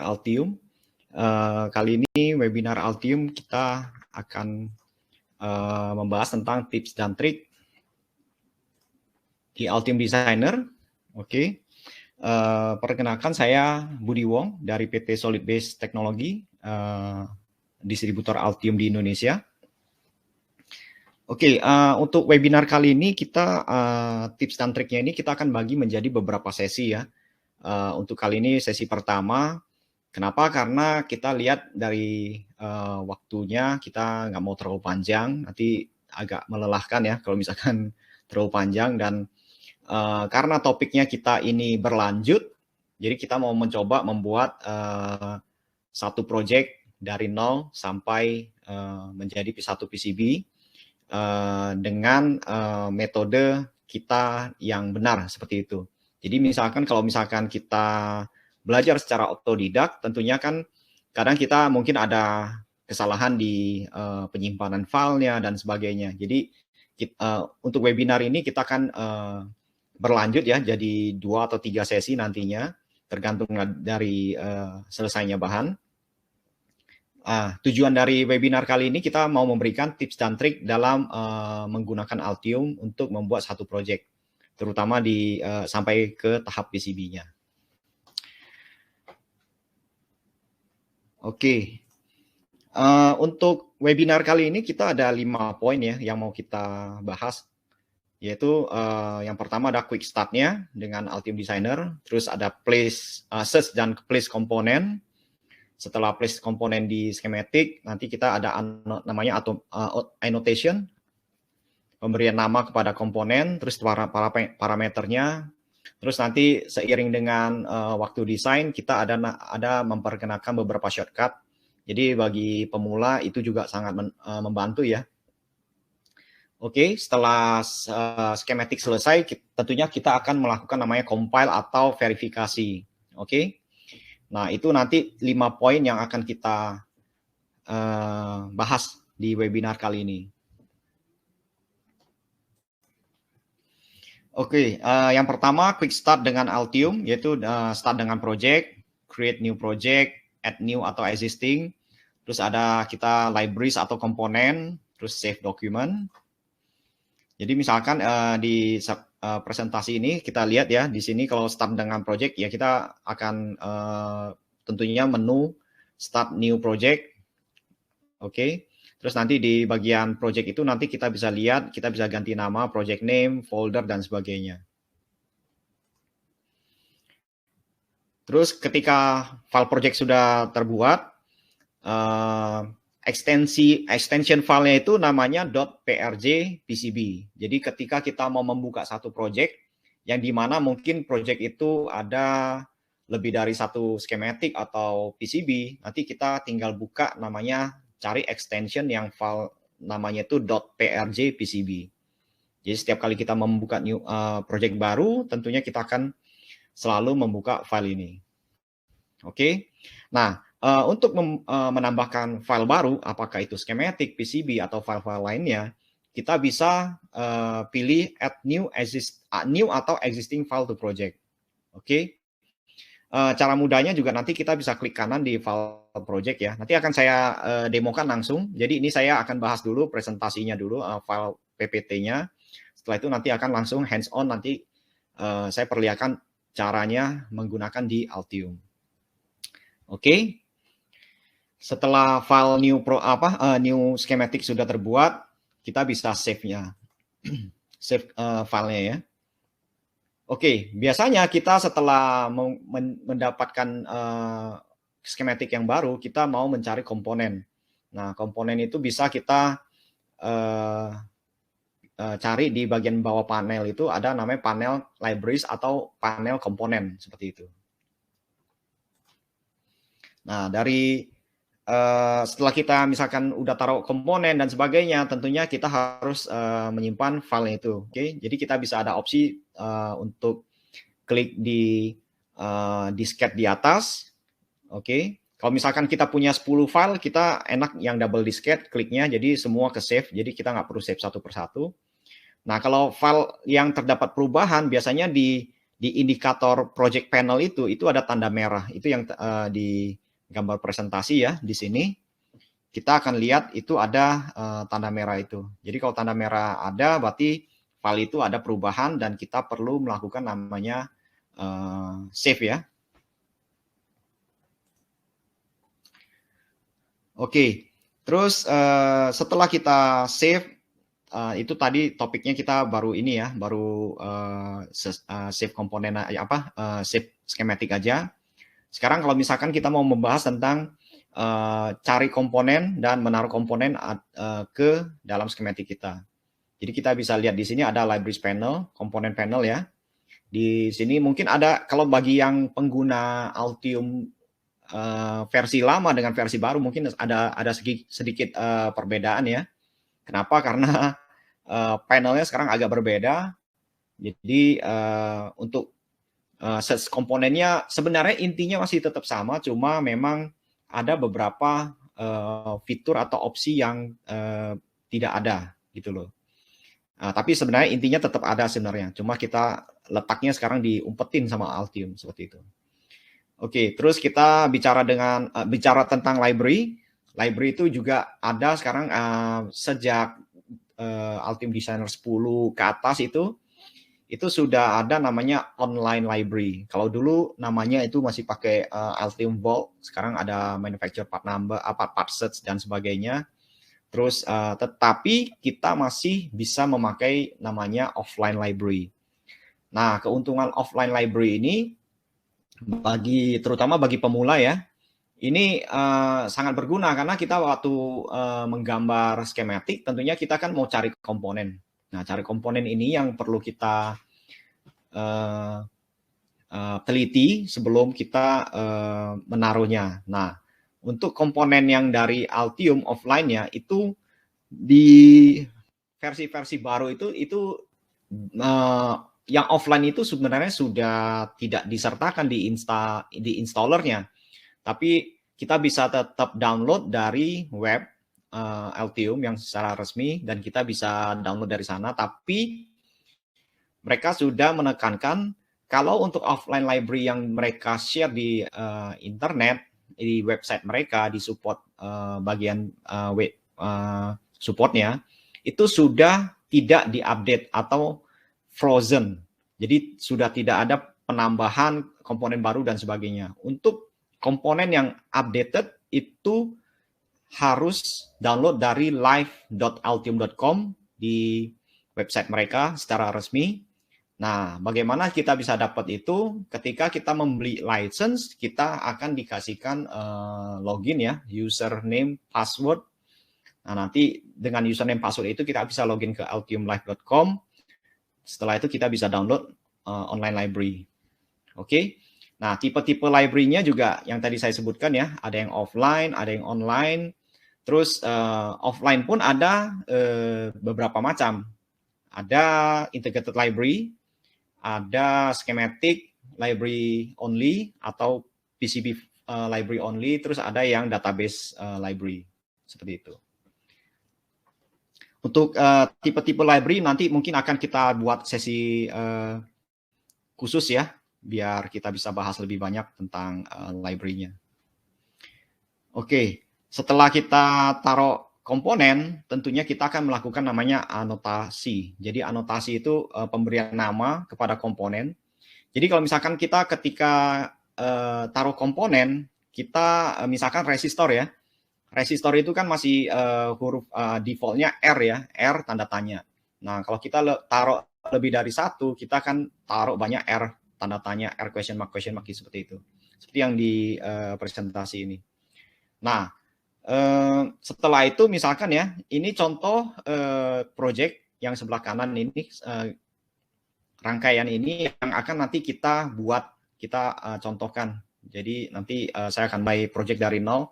Altium. Kali ini webinar Altium kita akan membahas tentang tips dan trik di Altium Designer. Oke. Perkenalkan, saya Budi Wong dari PT Solid Base Technology, distributor Altium di Indonesia. Oke, untuk webinar kali ini kita tips dan triknya ini kita akan bagi menjadi beberapa sesi ya. Untuk kali ini sesi pertama. Kenapa? Karena kita lihat dari waktunya, kita nggak mau terlalu panjang, nanti agak melelahkan ya kalau misalkan terlalu panjang, dan karena topiknya kita ini berlanjut, jadi kita mau mencoba membuat satu project dari nol sampai menjadi satu PCB dengan metode kita yang benar seperti itu. Jadi misalkan kalau misalkan kita belajar secara otodidak, tentunya kan kadang kita mungkin ada kesalahan di penyimpanan filenya dan sebagainya. Jadi untuk webinar ini kita akan berlanjut ya, jadi 2 atau 3 sesi nantinya, tergantung dari selesainya bahan. Tujuan dari webinar kali ini kita mau memberikan tips dan trik dalam menggunakan Altium untuk membuat satu project, terutama sampai ke tahap PCB-nya. Oke, untuk webinar kali ini kita ada 5 poin ya yang mau kita bahas, yaitu yang pertama ada quick start-nya dengan Altium Designer, terus ada search dan place komponen. Setelah place komponen di schematic, nanti kita ada namanya annotation, pemberian nama kepada komponen, terus parameternya. Terus nanti seiring dengan waktu desain, kita ada memperkenalkan beberapa shortcut. Jadi bagi pemula itu juga sangat membantu ya. Oke, setelah schematic selesai, tentunya kita akan melakukan namanya compile atau verifikasi. Oke. Nah, itu nanti 5 poin yang akan kita bahas di webinar kali ini. Oke, yang pertama quick start dengan Altium, yaitu start dengan project, create new project, add new atau existing, terus ada kita libraries atau komponen, terus save document. Jadi misalkan di presentasi ini kita lihat ya, di sini kalau start dengan project ya kita akan tentunya menu start new project. Oke. Terus nanti di bagian project itu nanti kita bisa lihat, kita bisa ganti nama, project name, folder, dan sebagainya. Terus ketika file project sudah terbuat, extension filenya itu namanya .prj PCB. Jadi ketika kita mau membuka satu project, yang dimana mungkin project itu ada lebih dari satu schematic atau PCB, nanti kita tinggal buka namanya, cari extension yang file namanya itu .prj PCB. Jadi setiap kali kita membuka project baru, tentunya kita akan selalu membuka file ini. Oke. Nah, untuk menambahkan file baru, apakah itu schematic, PCB, atau file-file lainnya, kita bisa pilih add new atau existing file to project. Oke. Cara mudahnya juga nanti kita bisa klik kanan di file project ya. Nanti akan saya demokan langsung. Jadi ini saya akan bahas dulu presentasinya dulu, file PPT-nya. Setelah itu nanti akan langsung hands-on, nanti saya perlihatkan caranya menggunakan di Altium. Oke. Setelah file new schematic sudah terbuat, kita bisa save-nya. Save filenya ya. Oke, biasanya kita setelah mendapatkan schematic yang baru, kita mau mencari komponen. Nah, komponen itu bisa kita cari di bagian bawah panel itu, ada namanya panel libraries atau panel komponen, seperti itu. Nah, setelah kita misalkan udah taruh komponen dan sebagainya, tentunya kita harus menyimpan file itu. Oke, jadi kita bisa ada opsi untuk klik di disket di atas. Oke, kalau misalkan kita punya 10 file, kita enak yang double disket, kliknya jadi semua ke save, jadi kita nggak perlu save satu persatu. Nah, kalau file yang terdapat perubahan biasanya di indikator project panel itu ada tanda merah. Itu yang di gambar presentasi ya, di sini. Kita akan lihat itu ada tanda merah itu. Jadi kalau tanda merah ada, berarti file itu ada perubahan dan kita perlu melakukan namanya save ya. Oke, terus setelah kita save, itu tadi topiknya kita baru ini ya, baru save komponen save skematik aja. Sekarang kalau misalkan kita mau membahas tentang cari komponen dan menaruh komponen ke dalam skematik kita. Jadi kita bisa lihat di sini ada libraries panel, komponen panel ya. Di sini mungkin ada, kalau bagi yang pengguna Altium versi lama dengan versi baru mungkin ada sedikit perbedaan ya. Kenapa? Karena panelnya sekarang agak berbeda. Jadi untuk komponennya sebenarnya intinya masih tetap sama, cuma memang ada beberapa fitur atau opsi yang tidak ada gitu loh. Tapi sebenarnya intinya tetap ada sebenarnya, cuma kita letaknya sekarang diumpetin sama Altium seperti itu. Oke, terus kita bicara tentang library. Library itu juga ada sekarang sejak Altium Designer 10 ke atas itu sudah ada namanya online library. Kalau dulu namanya itu masih pakai Altium Vault, sekarang ada manufacturer part number, part search dan sebagainya. Terus tetapi kita masih bisa memakai namanya offline library. Nah, keuntungan offline library ini terutama bagi pemula ya, ini sangat berguna karena kita waktu menggambar skematik tentunya kita kan mau cari komponen. Nah, cari komponen ini yang perlu kita teliti sebelum kita menaruhnya. Nah, untuk komponen yang dari Altium offline-nya itu di versi-versi baru itu yang offline itu sebenarnya sudah tidak disertakan di installernya, tapi kita bisa tetap download dari web Altium yang secara resmi dan kita bisa download dari sana. Tapi mereka sudah menekankan kalau untuk offline library yang mereka share di internet, di website mereka, di support bagian web supportnya, itu sudah tidak diupdate atau frozen. Jadi sudah tidak ada penambahan komponen baru dan sebagainya. Untuk komponen yang updated itu harus download dari live.altium.com di website mereka secara resmi. Nah, bagaimana kita bisa dapat itu? Ketika kita membeli license, kita akan dikasihkan login ya, username, password. Nah, nanti dengan username password itu kita bisa login ke altiumlive.com. Setelah itu kita bisa download online library. Oke. Nah, tipe-tipe library-nya juga yang tadi saya sebutkan ya, ada yang offline, ada yang online. Terus offline pun ada beberapa macam. Ada integrated library, ada schematic library only atau PCB library only, terus ada yang database library seperti itu. Untuk tipe-tipe library nanti mungkin akan kita buat sesi khusus ya, biar kita bisa bahas lebih banyak tentang library-nya. Oke, setelah kita taruh komponen, tentunya kita akan melakukan namanya anotasi. Jadi anotasi itu pemberian nama kepada komponen. Jadi kalau misalkan kita ketika taruh komponen, kita misalkan resistor ya. Resistor itu kan masih huruf defaultnya R ya, R tanda tanya. Nah, kalau kita taruh lebih dari satu, kita akan taruh banyak R tanda tanya, R question mark seperti itu. Seperti yang di presentasi ini. Nah, setelah itu misalkan ya, ini contoh project yang sebelah kanan ini, rangkaian ini yang akan nanti kita buat, kita contohkan. Jadi nanti saya akan mulai project dari nol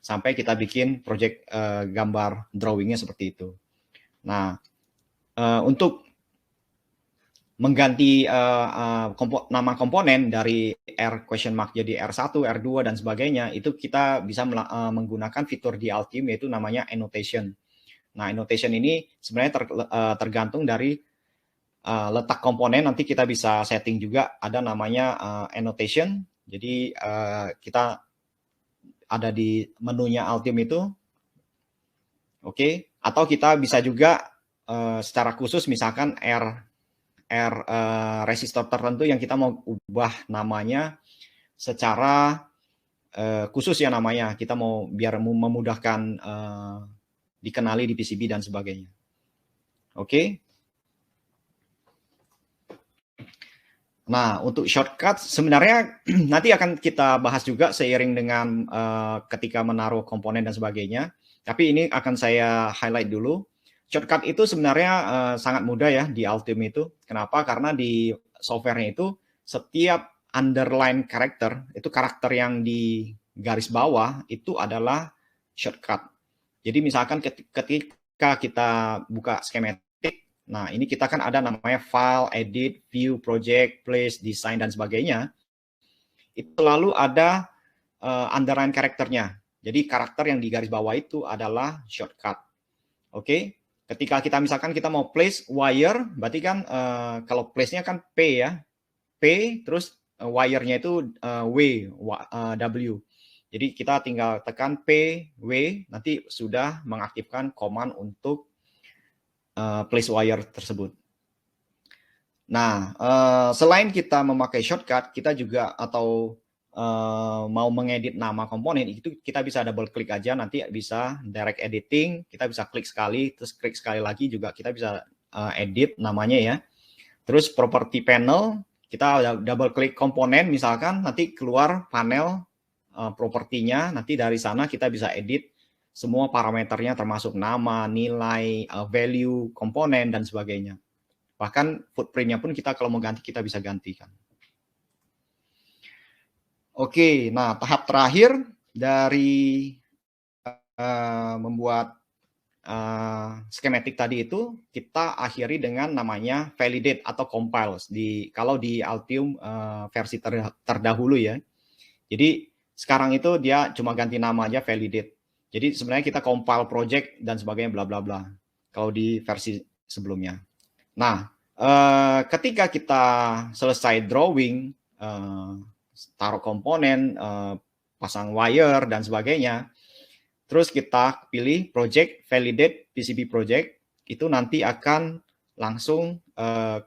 sampai kita bikin project gambar drawingnya seperti itu. Nah, untuk mengganti nama komponen dari R question mark jadi R1, R2 dan sebagainya, itu kita bisa menggunakan fitur di Altium yaitu namanya annotation. Nah, annotation ini sebenarnya tergantung dari letak komponen, nanti kita bisa setting juga ada namanya annotation. Jadi kita ada di menunya Altium itu. Oke, atau kita bisa juga secara khusus misalkan R resistor tertentu yang kita mau ubah namanya secara khusus ya namanya. Kita mau biar memudahkan dikenali di PCB dan sebagainya. Oke. Nah, untuk shortcut sebenarnya nanti akan kita bahas juga seiring dengan ketika menaruh komponen dan sebagainya. Tapi ini akan saya highlight dulu. Shortcut itu sebenarnya sangat mudah ya di Altium itu. Kenapa? Karena di softwarenya itu setiap underline karakter, itu karakter yang di garis bawah itu adalah shortcut. Jadi misalkan ketika kita buka schematic, nah, ini kita kan ada namanya file, edit, view, project, place, design, dan sebagainya. Itu selalu ada underline karakternya. Jadi karakter yang di garis bawah itu adalah shortcut. Oke, ketika kita misalkan kita mau place wire, berarti kan kalau place-nya kan P ya. P, terus wire-nya itu W. Jadi kita tinggal tekan P, W, nanti sudah mengaktifkan command untuk place wire tersebut. Nah, selain kita memakai shortcut, kita juga atau mau mengedit nama komponen itu kita bisa double klik aja, nanti bisa direct editing, kita bisa klik sekali, terus klik sekali lagi juga kita bisa edit namanya ya. Terus property panel, kita double klik komponen misalkan, nanti keluar panel propertinya, nanti dari sana kita bisa edit semua parameternya termasuk nama, nilai, value, komponen, dan sebagainya. Bahkan footprint-nya pun kita kalau mau ganti, kita bisa gantikan. Oke, nah tahap terakhir dari membuat schematic tadi itu, kita akhiri dengan namanya validate atau compile. Kalau di Altium versi terdahulu ya. Jadi sekarang itu dia cuma ganti nama aja validate. Jadi sebenarnya kita compile project dan sebagainya bla bla bla. Kalau di versi sebelumnya. Nah, ketika kita selesai drawing, taruh komponen, pasang wire dan sebagainya, terus kita pilih project validate PCB project, itu nanti akan langsung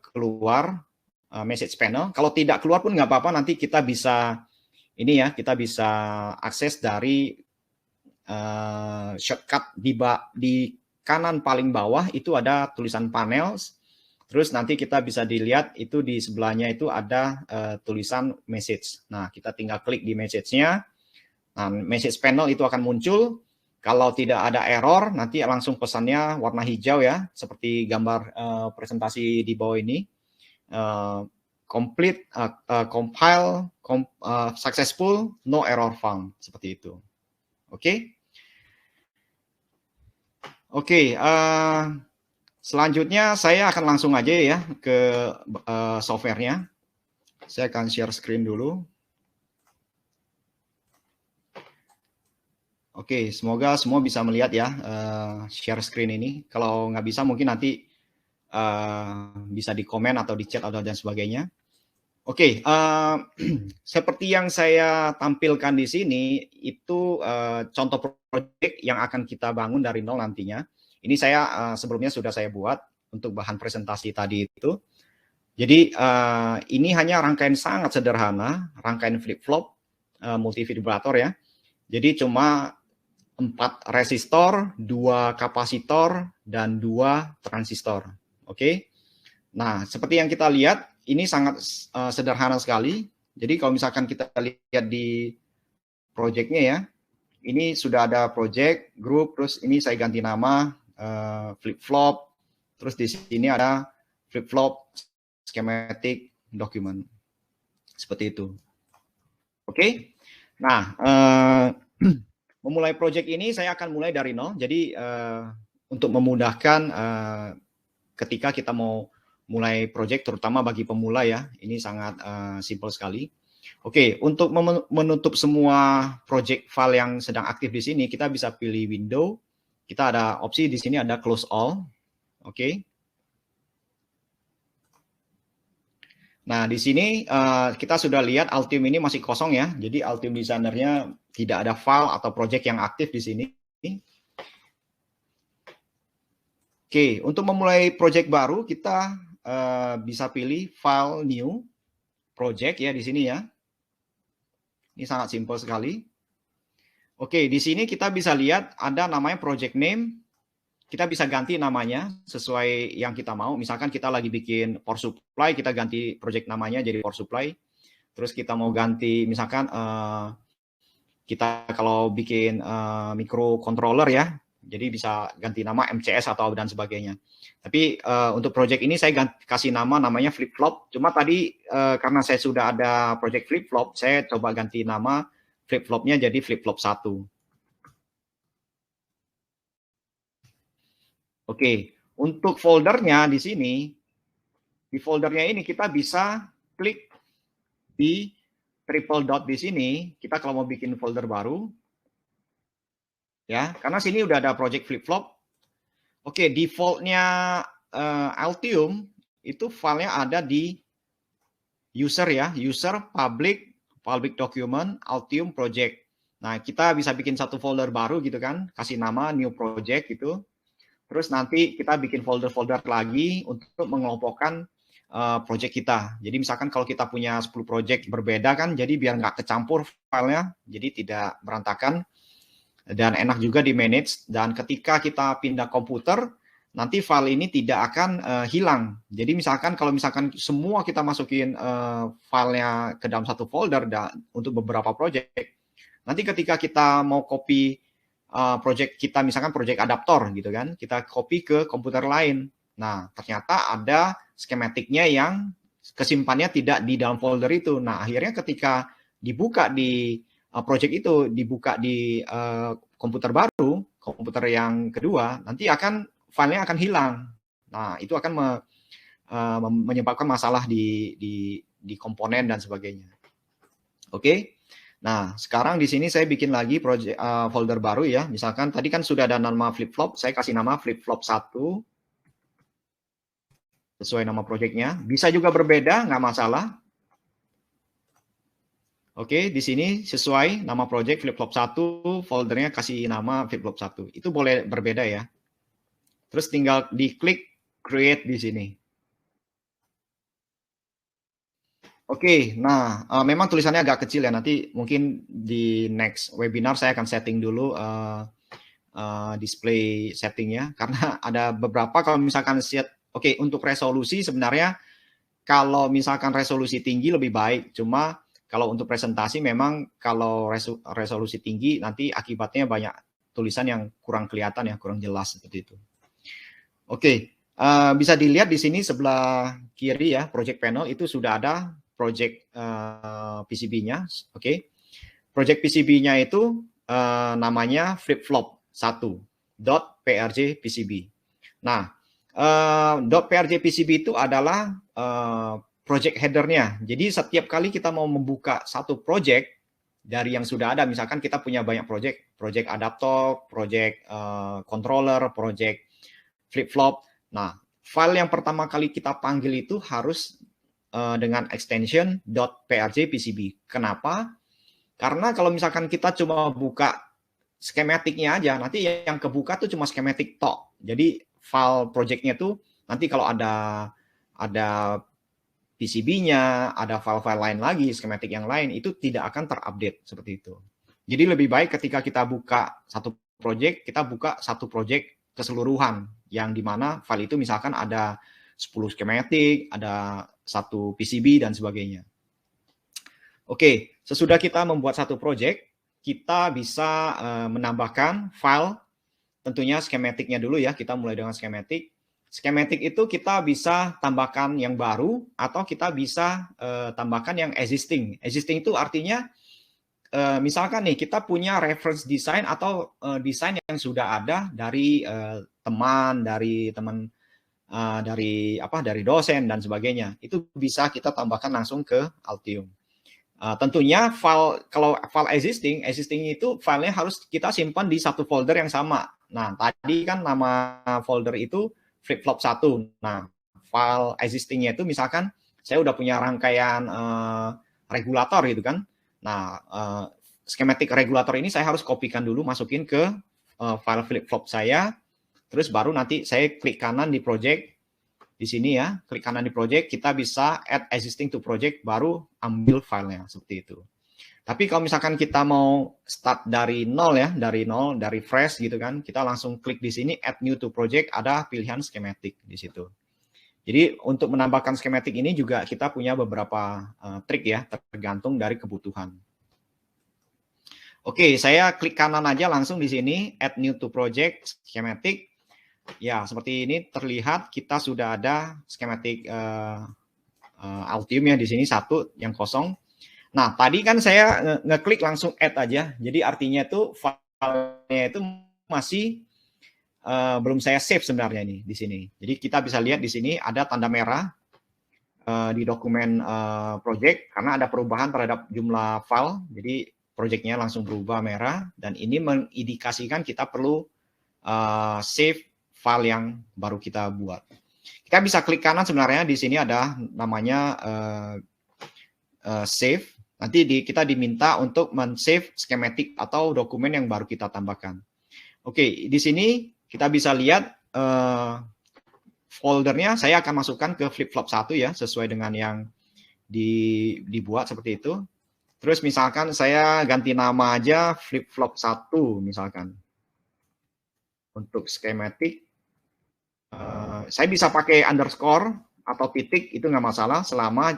keluar message panel. Kalau tidak keluar pun nggak apa-apa, nanti kita bisa ini ya, kita bisa akses dari shortcut di kanan paling bawah itu ada tulisan panels. Terus nanti kita bisa dilihat itu di sebelahnya itu ada tulisan message. Nah, kita tinggal klik di message-nya. Nah, message panel itu akan muncul. Kalau tidak ada error, nanti langsung pesannya warna hijau ya, seperti gambar presentasi di bawah ini. Complete, compile, successful, no error found, seperti itu. Oke. Oke, selanjutnya saya akan langsung aja ya ke softwarenya. Saya akan share screen dulu. Oke, semoga semua bisa melihat ya share screen ini. Kalau nggak bisa mungkin nanti bisa di komen atau di chat atau dan sebagainya. Oke, seperti yang saya tampilkan di sini itu contoh proyek yang akan kita bangun dari nol nantinya. Ini saya sebelumnya sudah saya buat untuk bahan presentasi tadi itu. Jadi ini hanya rangkaian sangat sederhana, rangkaian flip-flop multivibrator ya. Jadi cuma 4 resistor, 2 kapasitor, dan 2 transistor. Oke. Nah, seperti yang kita lihat, ini sangat sederhana sekali. Jadi kalau misalkan kita lihat di project-nya ya, ini sudah ada project, grup, terus ini saya ganti nama flip-flop, terus di sini ada flip-flop schematic document. Seperti itu. Oke. Nah, memulai project ini saya akan mulai dari nol. Jadi untuk memudahkan ketika kita mau mulai project, terutama bagi pemula ya, ini sangat simple sekali. Oke, untuk menutup semua project file yang sedang aktif di sini, kita bisa pilih window. Kita ada opsi di sini ada close all. Oke. Nah, di sini kita sudah lihat Altium ini masih kosong ya. Jadi Altium Designer-nya tidak ada file atau project yang aktif di sini. Oke, untuk memulai project baru kita bisa pilih File New Project ya di sini ya. Ini sangat simpel sekali. Oke, di sini kita bisa lihat ada namanya project name. Kita bisa ganti namanya sesuai yang kita mau. Misalkan kita lagi bikin power supply, kita ganti project namanya jadi power supply. Terus kita mau ganti, misalkan kita kalau bikin microcontroller ya, jadi bisa ganti nama MCS atau dan sebagainya. Tapi untuk project ini saya kasih namanya flip flop. Cuma tadi karena saya sudah ada project flip flop, saya coba ganti nama flip flopnya jadi flip flop 1. Oke, untuk foldernya di sini, di foldernya ini kita bisa klik di triple dot di sini. Kita kalau mau bikin folder baru, ya, karena sini udah ada project flip flop. Oke, defaultnya Altium itu filenya ada di user ya, user public document Altium project. Nah, kita bisa bikin satu folder baru gitu kan, kasih nama new project gitu. Terus nanti kita bikin folder-folder lagi untuk mengelompokkan project kita. Jadi misalkan kalau kita punya 10 project berbeda kan, jadi biar nggak kecampur filenya, jadi tidak berantakan dan enak juga di manage. Dan ketika kita pindah komputer, nanti file ini tidak akan hilang. Jadi misalkan kalau misalkan semua kita masukin filenya ke dalam satu folder untuk beberapa project, nanti ketika kita mau copy project kita, misalkan project adaptor gitu kan, kita copy ke komputer lain. Nah, ternyata ada skematiknya yang kesimpannya tidak di dalam folder itu. Nah, akhirnya ketika dibuka di project itu, dibuka di komputer baru, komputer yang kedua, nanti filenya akan hilang. Nah, itu akan menyebabkan masalah di komponen dan sebagainya. Oke. Nah, sekarang di sini saya bikin lagi project folder baru ya. Misalkan tadi kan sudah ada nama flip flop, saya kasih nama flip flop 1 sesuai nama projectnya. Bisa juga berbeda, nggak masalah. Oke, di sini sesuai nama project flip flop 1, foldernya kasih nama flip flop 1. Itu boleh berbeda ya. Terus tinggal diklik create di sini. Oke, nah memang tulisannya agak kecil ya. Nanti mungkin di next webinar saya akan setting dulu display settingnya, karena ada beberapa kalau misalkan oke, untuk resolusi sebenarnya kalau misalkan resolusi tinggi lebih baik. Cuma kalau untuk presentasi memang kalau resolusi tinggi nanti akibatnya banyak tulisan yang kurang kelihatan ya, kurang jelas seperti itu. Oke, bisa dilihat di sini sebelah kiri ya, project panel itu sudah ada project PCB-nya. Oke, project PCB-nya itu namanya flip-flop 1.prj PCB. Nah, .prj PCB itu adalah project header-nya. Jadi setiap kali kita mau membuka satu project dari yang sudah ada, misalkan kita punya banyak project adaptor, project controller, project flip-flop. Nah, file yang pertama kali kita panggil itu harus dengan extension .prj PCB. Kenapa? Karena kalau misalkan kita cuma buka skematiknya aja, nanti yang kebuka tuh cuma skematik tok. Jadi file projectnya tuh nanti kalau ada PCB-nya, ada file-file lain lagi, skematik yang lain, itu tidak akan terupdate seperti itu. Jadi lebih baik ketika kita buka satu project, kita buka satu project keseluruhan, yang dimana file itu misalkan ada 10 skematik, ada satu PCB, dan sebagainya. Oke, sesudah kita membuat satu project, kita bisa menambahkan file, tentunya skematiknya dulu ya, kita mulai dengan skematik. Skematik itu kita bisa tambahkan yang baru, atau kita bisa tambahkan yang existing. Existing itu artinya, misalkan nih, kita punya reference design atau desain yang sudah ada dari teman, dari dosen dan sebagainya. Itu bisa kita tambahkan langsung ke Altium. Tentunya kalau file existing itu filenya harus kita simpan di satu folder yang sama. Nah, tadi kan nama folder itu flip-flop 1. Nah, file existing-nya itu misalkan saya udah punya rangkaian regulator gitu kan. Nah, schematic regulator ini saya harus kopikan dulu, masukin ke file flip-flop saya, terus baru nanti saya klik kanan di project, di sini ya, klik kanan di project, kita bisa add existing to project, baru ambil filenya, seperti itu. Tapi kalau misalkan kita mau start dari nol ya, dari fresh gitu kan, kita langsung klik di sini add new to project, ada pilihan schematic di situ. Jadi untuk menambahkan schematic ini juga kita punya beberapa trik ya, tergantung dari kebutuhan. Oke, saya klik kanan aja langsung di sini add new to project schematic. Ya, seperti ini terlihat kita sudah ada schematic Altium ya di sini satu yang kosong. Nah, tadi kan saya ngeklik langsung add aja. Jadi artinya itu filenya itu masih belum saya save sebenarnya ini di sini. Jadi kita bisa lihat di sini ada tanda merah di dokumen project karena ada perubahan terhadap jumlah file. Jadi projectnya langsung berubah merah dan ini mengindikasikan kita perlu save file yang baru kita buat. Kita bisa klik kanan sebenarnya di sini ada namanya save. Nanti kita diminta untuk men-save schematic atau dokumen yang baru kita tambahkan. Oke, di sini kita bisa lihat foldernya saya akan masukkan ke flip-flop 1 ya, sesuai dengan yang dibuat seperti itu. Terus misalkan saya ganti nama aja flip-flop 1 misalkan. Untuk schematic, saya bisa pakai underscore atau titik, itu nggak masalah selama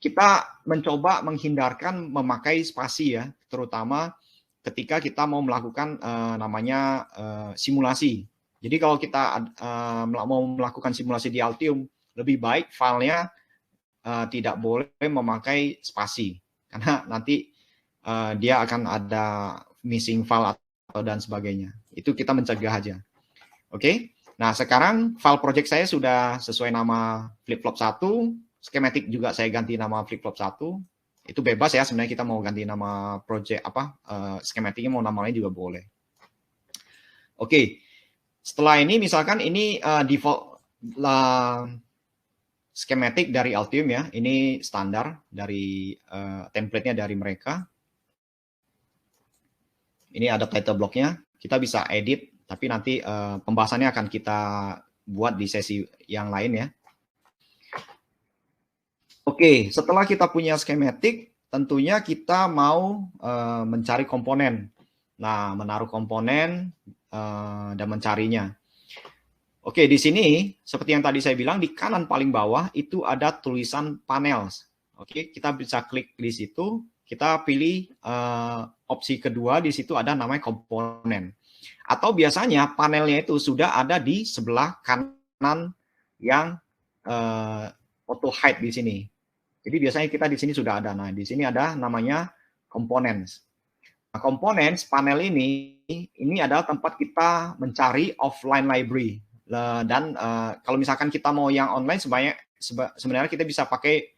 kita mencoba menghindarkan memakai spasi ya, terutama ketika kita mau melakukan namanya simulasi. Jadi kalau kita mau melakukan simulasi di Altium, lebih baik filenya tidak boleh memakai spasi, karena nanti dia akan ada missing file atau dan sebagainya. Itu kita mencegah aja. Oke. Nah, sekarang file project saya sudah sesuai nama flip-flop 1. Schematic juga saya ganti nama flip-flop 1. Itu bebas ya, sebenarnya kita mau ganti nama project apa, schematicnya mau nama lain juga boleh. Oke, setelah ini misalkan ini default schematic dari Altium ya, ini standar dari template-nya dari mereka. Ini ada title block-nya, kita bisa edit, tapi nanti pembahasannya akan kita buat di sesi yang lain ya. Oke, setelah kita punya schematic, tentunya kita mau mencari komponen. Nah, menaruh komponen dan mencarinya. Oke, di sini seperti yang tadi saya bilang di kanan paling bawah itu ada tulisan panels. Oke, kita bisa klik di situ, kita pilih opsi kedua, di situ ada namanya komponen. Atau biasanya panelnya itu sudah ada di sebelah kanan yang auto hide di sini. Jadi biasanya kita di sini sudah ada. Nah, di sini ada namanya components. Nah, components panel ini adalah tempat kita mencari offline library. Dan kalau misalkan kita mau yang online, sebenarnya kita bisa pakai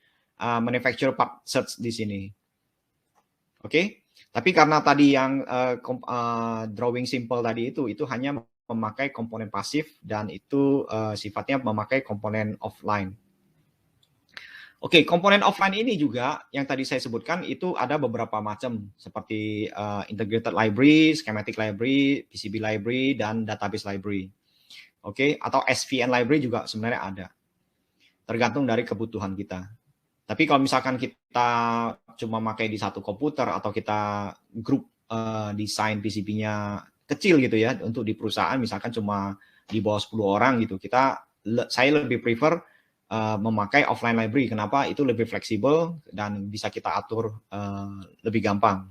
manufacturer part search di sini. Oke. Tapi karena tadi yang drawing simple tadi itu hanya memakai komponen pasif dan itu sifatnya memakai komponen offline. Oke, komponen offline ini juga yang tadi saya sebutkan itu ada beberapa macam seperti integrated library, schematic library, PCB library, dan database library. Oke, atau SVN library juga sebenarnya ada. Tergantung dari kebutuhan kita. Tapi kalau misalkan kita cuma pakai di satu komputer atau kita grup desain PCB-nya kecil gitu ya, untuk di perusahaan misalkan cuma di bawah 10 orang gitu, saya lebih prefer memakai offline library. Kenapa? Itu lebih fleksibel dan bisa kita atur lebih gampang.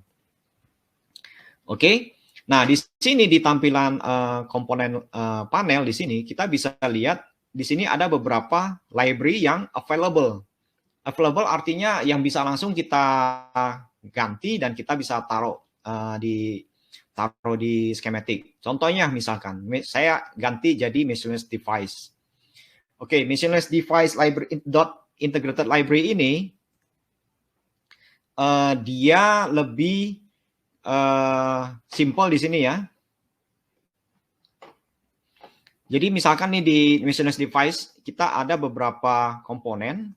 Oke. Nah, di sini di tampilan komponen panel di sini kita bisa lihat di sini ada beberapa library yang available. Available artinya yang bisa langsung kita ganti dan kita bisa taruh di schematic. Contohnya misalkan saya ganti jadi miscellaneous device. Oke, miscellaneous device library integrated library ini dia lebih simple di sini ya. Jadi misalkan nih di miscellaneous device kita ada beberapa komponen.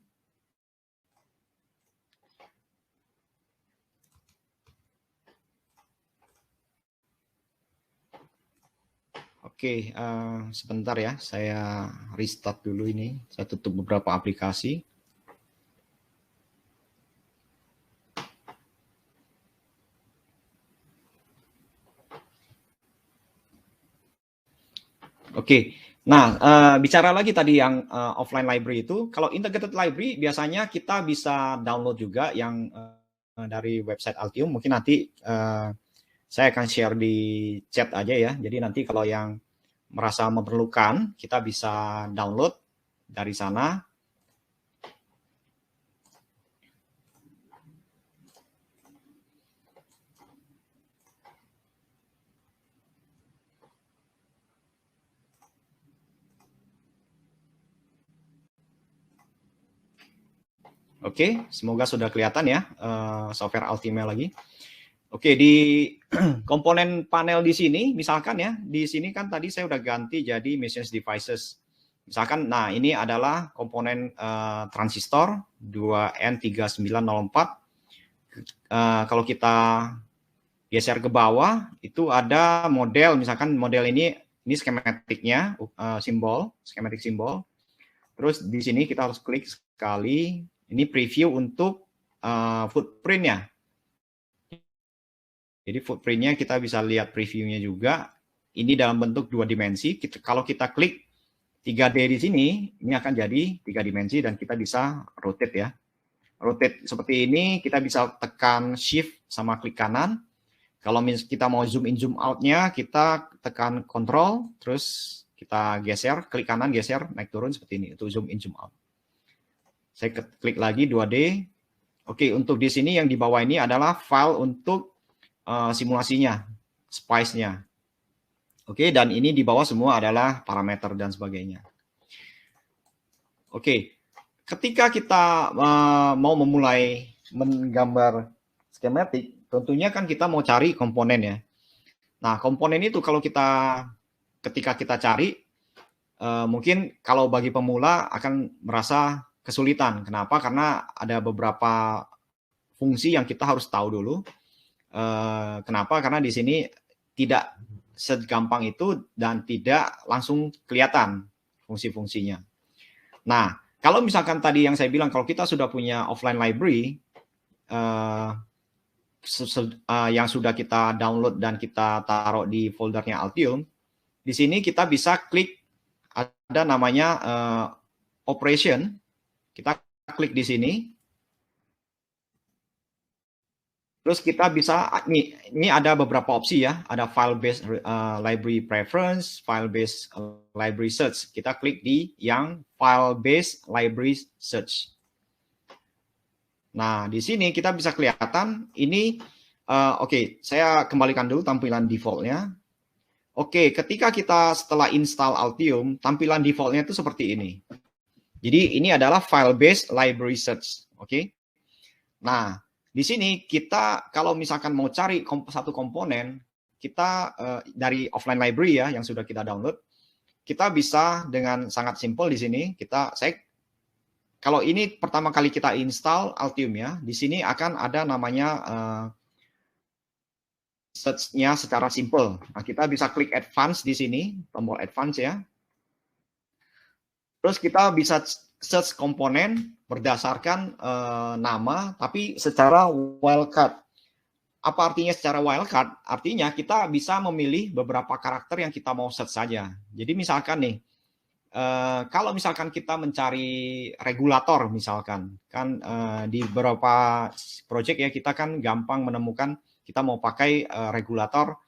Oke, sebentar ya, saya restart dulu ini. Saya tutup beberapa aplikasi. Oke, nah bicara lagi tadi yang offline library itu, kalau integrated library biasanya kita bisa download juga yang dari website Altium. Mungkin nanti saya akan share di chat aja ya. Jadi nanti kalau yang merasa memerlukan, kita bisa download dari sana. Oke, semoga sudah kelihatan ya software Altima lagi. Oke, di komponen panel di sini, misalkan ya, di sini kan tadi saya udah ganti jadi miscellaneous devices. Misalkan, nah ini adalah komponen transistor 2N3904. Kalau kita geser ke bawah, itu ada model, misalkan model ini skematiknya, schematic simbol. Terus di sini kita harus klik sekali. Ini preview untuk footprint-nya. Jadi footprint-nya kita bisa lihat preview-nya juga. Ini dalam bentuk 2 dimensi. Kalau kita klik 3D di sini, ini akan jadi 3 dimensi dan kita bisa rotate ya. Rotate seperti ini, kita bisa tekan shift sama klik kanan. Kalau kita mau zoom in zoom out-nya, kita tekan control, terus kita geser, klik kanan, geser, naik turun seperti ini, itu zoom in zoom out. Saya klik lagi 2D. Oke, untuk di sini yang di bawah ini adalah file untuk simulasinya, spice-nya. Oke, dan ini di bawah semua adalah parameter dan sebagainya. Oke, ketika kita mau memulai menggambar skematik, tentunya kan kita mau cari komponen ya. Nah, komponen itu kalau ketika kita cari, mungkin kalau bagi pemula akan merasa kesulitan. Kenapa? Karena ada beberapa fungsi yang kita harus tahu dulu. Kenapa? Karena di sini tidak segampang itu dan tidak langsung kelihatan fungsi-fungsinya. Nah, kalau misalkan tadi yang saya bilang, kalau kita sudah punya offline library yang sudah kita download dan kita taruh di foldernya Altium, di sini kita bisa klik, ada namanya operation. Kita klik di sini. Terus kita bisa, ini ada beberapa opsi ya. Ada file-based library preference, file-based library search. Kita klik di yang file-based library search. Nah, di sini kita bisa kelihatan ini, oke, saya kembalikan dulu tampilan default-nya. Oke, ketika kita setelah install Altium, tampilan default-nya itu seperti ini. Jadi ini adalah file-based library search, oke. Nah, di sini kita kalau misalkan mau cari satu komponen, kita dari offline library ya yang sudah kita download, kita bisa dengan sangat simpel di sini kalau ini pertama kali kita install Altium ya, di sini akan ada namanya search-nya secara simpel. Nah, kita bisa klik advance di sini, tombol advance ya. Terus kita bisa search komponen berdasarkan nama, tapi secara wildcard. Apa artinya secara wildcard? Artinya kita bisa memilih beberapa karakter yang kita mau search saja. Jadi misalkan nih, kalau misalkan kita mencari regulator misalkan, kan di beberapa project ya kita kan gampang menemukan kita mau pakai regulator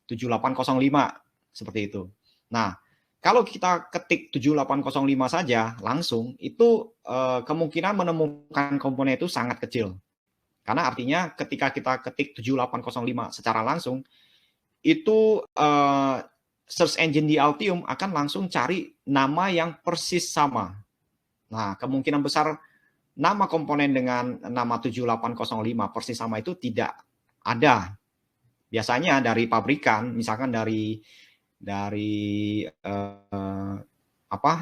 7805 seperti itu. Nah, kalau kita ketik 7805 saja langsung, itu kemungkinan menemukan komponen itu sangat kecil. Karena artinya ketika kita ketik 7805 secara langsung, itu search engine di Altium akan langsung cari nama yang persis sama. Nah, kemungkinan besar nama komponen dengan nama 7805 persis sama itu tidak ada. Biasanya dari pabrikan, misalkan dari dari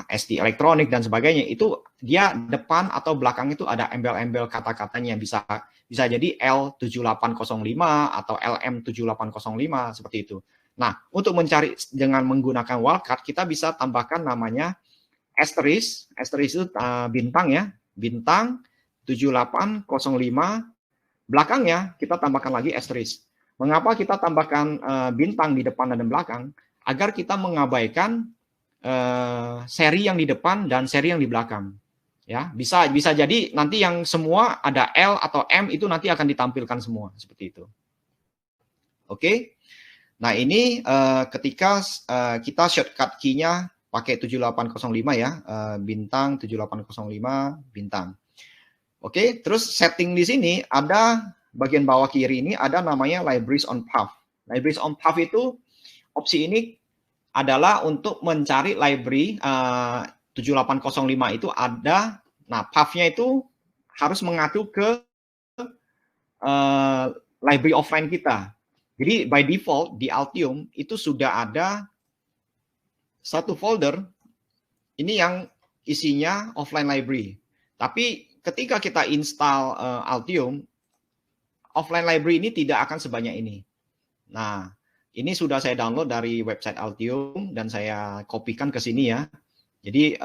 ST elektronik dan sebagainya, itu dia depan atau belakang itu ada embel-embel kata-katanya, bisa jadi L7805 atau LM7805 seperti itu. Nah, untuk mencari dengan menggunakan wildcard, kita bisa tambahkan namanya asterisk itu bintang ya, bintang 7805, belakangnya kita tambahkan lagi asterisk. Mengapa kita tambahkan bintang di depan dan belakang? Agar kita mengabaikan seri yang di depan dan seri yang di belakang. Ya, bisa jadi nanti yang semua ada L atau M itu nanti akan ditampilkan semua seperti itu. Oke. Nah, ini ketika kita shortcut key-nya pakai 7805 ya, bintang 7805 bintang. Oke, terus setting di sini ada bagian bawah kiri ini ada namanya libraries on path. Libraries on path itu opsi ini adalah untuk mencari library 7805 itu ada. Nah, path-nya itu harus mengacu ke library offline kita. Jadi by default di Altium itu sudah ada satu folder ini yang isinya offline library. Tapi ketika kita install Altium, offline library ini tidak akan sebanyak ini. Nah, ini sudah saya download dari website Altium dan saya kopikan ke sini ya. Jadi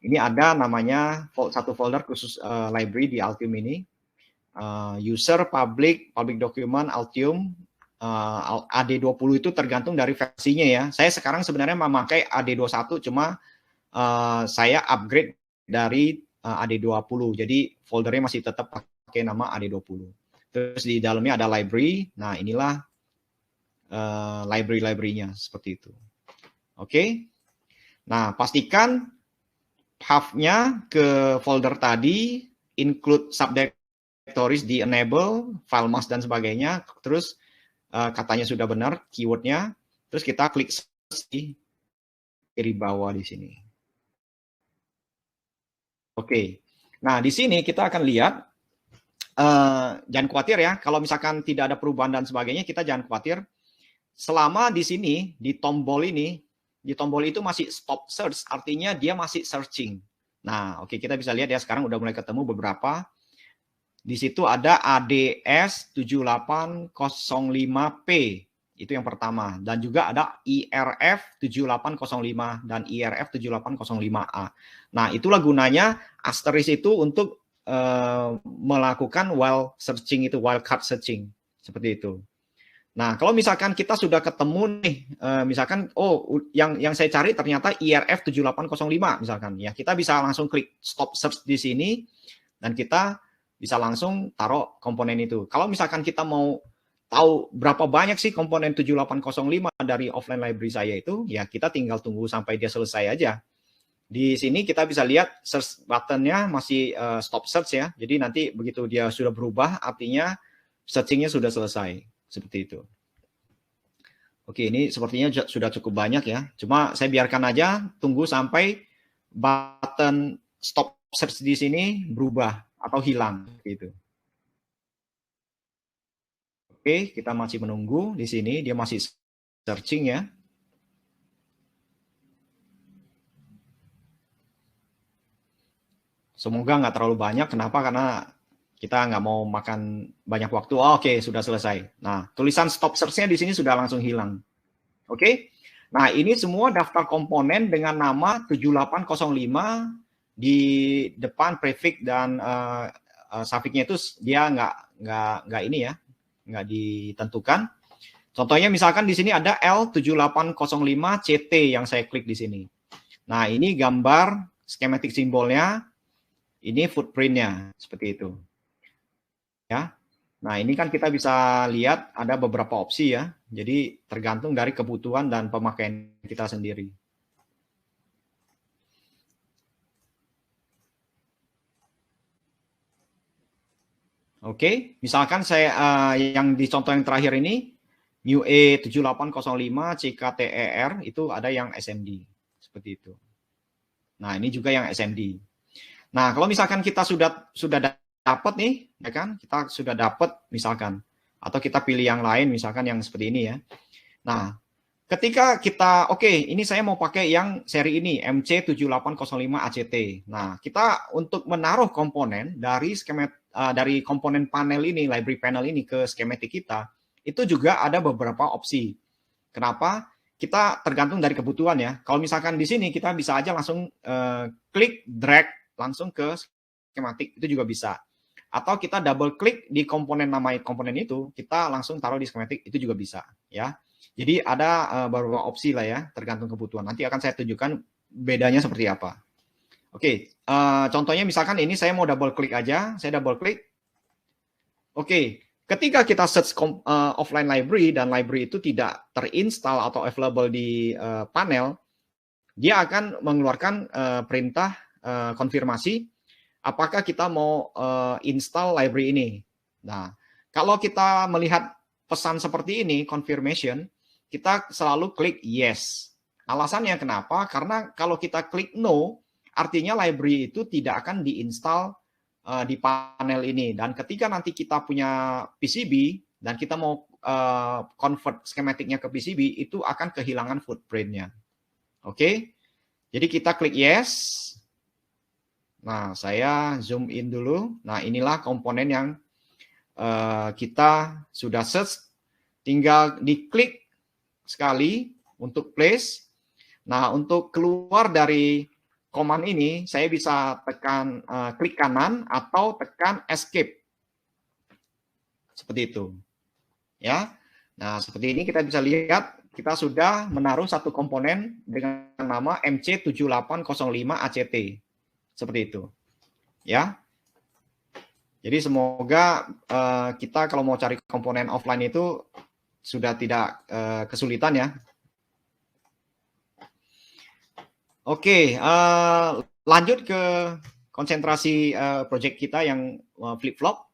ini ada namanya satu folder khusus library di Altium ini. User public document Altium AD20 itu tergantung dari versinya ya. Saya sekarang sebenarnya memakai AD21, cuma saya upgrade dari AD20. Jadi foldernya masih tetap pakai nama AD20. Terus di dalamnya ada library. Nah, inilah library-nya seperti itu. Oke. Nah, pastikan path-nya ke folder tadi, include subdirectories di enable, file mask dan sebagainya. Terus katanya sudah benar keywordnya. Terus kita klik search di kiri bawah di sini. Oke. Nah, di sini kita akan lihat, jangan khawatir ya, kalau misalkan tidak ada perubahan dan sebagainya, kita jangan khawatir. Selama di sini, di tombol itu masih stop search, artinya dia masih searching. Nah, oke, kita bisa lihat ya, sekarang udah mulai ketemu beberapa. Di situ ada ADS 7805P, itu yang pertama. Dan juga ada IRF 7805 dan IRF 7805A. Nah, itulah gunanya asterisk itu untuk melakukan wildcard searching, seperti itu. Nah, kalau misalkan kita sudah ketemu nih, misalkan, yang saya cari ternyata IRF 7805 misalkan, ya kita bisa langsung klik stop search di sini, dan kita bisa langsung taruh komponen itu. Kalau misalkan kita mau tahu berapa banyak sih komponen 7805 dari offline library saya itu, ya kita tinggal tunggu sampai dia selesai aja. Di sini kita bisa lihat search button-nya masih stop search ya, jadi nanti begitu dia sudah berubah, artinya searching-nya sudah selesai. Seperti itu. Oke, ini sepertinya sudah cukup banyak ya. Cuma saya biarkan aja, tunggu sampai button stop search di sini berubah atau hilang. Gitu. Oke, kita masih menunggu di sini. Dia masih searching ya. Semoga nggak terlalu banyak. Kenapa? Karena kita nggak mau makan banyak waktu. Oke, sudah selesai. Nah, tulisan stop search-nya di sini sudah langsung hilang. Oke. Nah, ini semua daftar komponen dengan nama 7805 di depan prefix dan suffiksnya itu dia nggak ini ya, nggak ditentukan. Contohnya misalkan di sini ada L7805CT yang saya klik di sini. Nah, ini gambar schematic simbolnya, ini footprint-nya seperti itu. Ya. Nah, ini kan kita bisa lihat ada beberapa opsi ya. Jadi tergantung dari kebutuhan dan pemakaian kita sendiri. Oke, misalkan saya yang di contoh yang terakhir ini MUE 7805 CKTER itu ada yang SMD seperti itu. Nah, ini juga yang SMD. Nah, kalau misalkan kita sudah dapat nih, ya kan? Kita sudah dapat misalkan, atau kita pilih yang lain, misalkan yang seperti ini ya. Nah, ketika kita, oke, ini saya mau pakai yang seri ini, MC7805ACT. Nah, kita untuk menaruh komponen dari dari komponen panel ini, library panel ini ke schematic kita, itu juga ada beberapa opsi. Kenapa? Kita tergantung dari kebutuhan ya. Kalau misalkan di sini kita bisa aja langsung klik, drag, langsung ke schematic, itu juga bisa. Atau kita double klik di komponen nama komponen itu, kita langsung taruh di schematic, itu juga bisa ya. Jadi ada beberapa opsi lah ya, tergantung kebutuhan. Nanti akan saya tunjukkan bedanya seperti apa. Oke, contohnya misalkan ini saya mau double klik aja, saya double klik. Oke, ketika kita search offline library dan library itu tidak terinstall atau available di panel, dia akan mengeluarkan perintah konfirmasi apakah kita mau install library ini. Nah, kalau kita melihat pesan seperti ini, confirmation, kita selalu klik yes. Alasannya kenapa? Karena kalau kita klik no, artinya library itu tidak akan diinstal di panel ini. Dan ketika nanti kita punya PCB dan kita mau convert schematicnya ke PCB, itu akan kehilangan footprint-nya. Oke, jadi kita klik yes. Nah, saya zoom in dulu. Nah, inilah komponen yang kita sudah search. Tinggal diklik sekali untuk place. Nah, untuk keluar dari command ini, saya bisa tekan klik kanan atau tekan escape. Seperti itu. Ya. Nah, seperti ini kita bisa lihat kita sudah menaruh satu komponen dengan nama MC7805ACT. Seperti itu. Ya. Jadi semoga kita kalau mau cari komponen offline itu sudah tidak kesulitan ya. Oke, lanjut ke konsentrasi project kita yang flip-flop.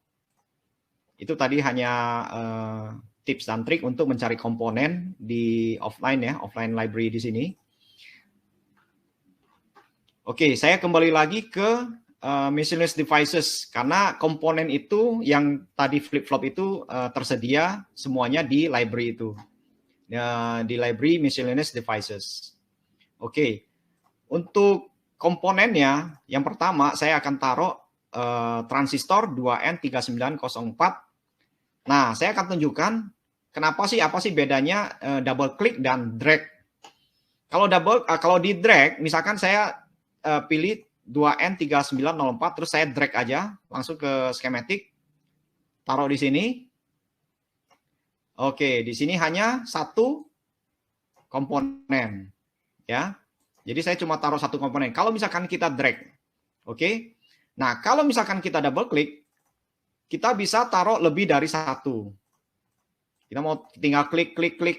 Itu tadi hanya tips dan trik untuk mencari komponen di offline ya, offline library di sini. Oke, saya kembali lagi ke miscellaneous devices karena komponen itu yang tadi flip-flop itu tersedia semuanya di library itu. Di library miscellaneous devices. Oke. Untuk komponennya, yang pertama saya akan taruh transistor 2N3904. Nah, saya akan tunjukkan apa sih bedanya double click dan drag. Kalau di drag, misalkan saya pilih 2N3904, terus saya drag aja langsung ke schematic, taruh di sini. Oke, di sini hanya satu komponen, ya. Jadi saya cuma taruh satu komponen. Kalau misalkan kita drag, oke. Nah, kalau misalkan kita double klik, kita bisa taruh lebih dari satu. Kita mau tinggal klik, klik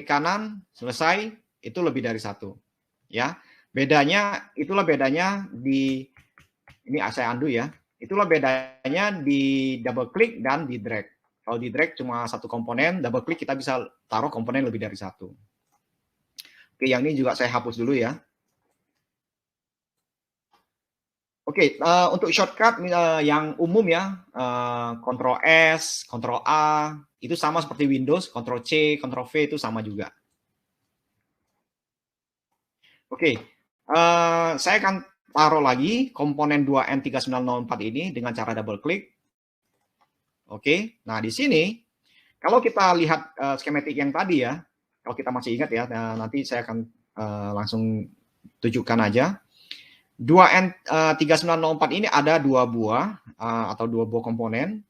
kanan, selesai, itu lebih dari satu. Ya, itulah bedanya di, ini saya undo ya. Itulah bedanya di double klik dan di drag. Kalau di drag cuma satu komponen, double klik kita bisa taruh komponen lebih dari satu. Oke, yang ini juga saya hapus dulu ya. Oke, untuk shortcut yang umum ya, Ctrl S, Ctrl A, itu sama seperti Windows, Ctrl C, Ctrl V itu sama juga. Oke, saya akan taruh lagi komponen 2N3904 ini dengan cara double klik. Oke, nah di sini, kalau kita lihat schematic yang tadi ya, kalau kita masih ingat ya, nanti saya akan langsung tunjukkan aja. 2N3904 ini ada dua buah atau dua buah komponen.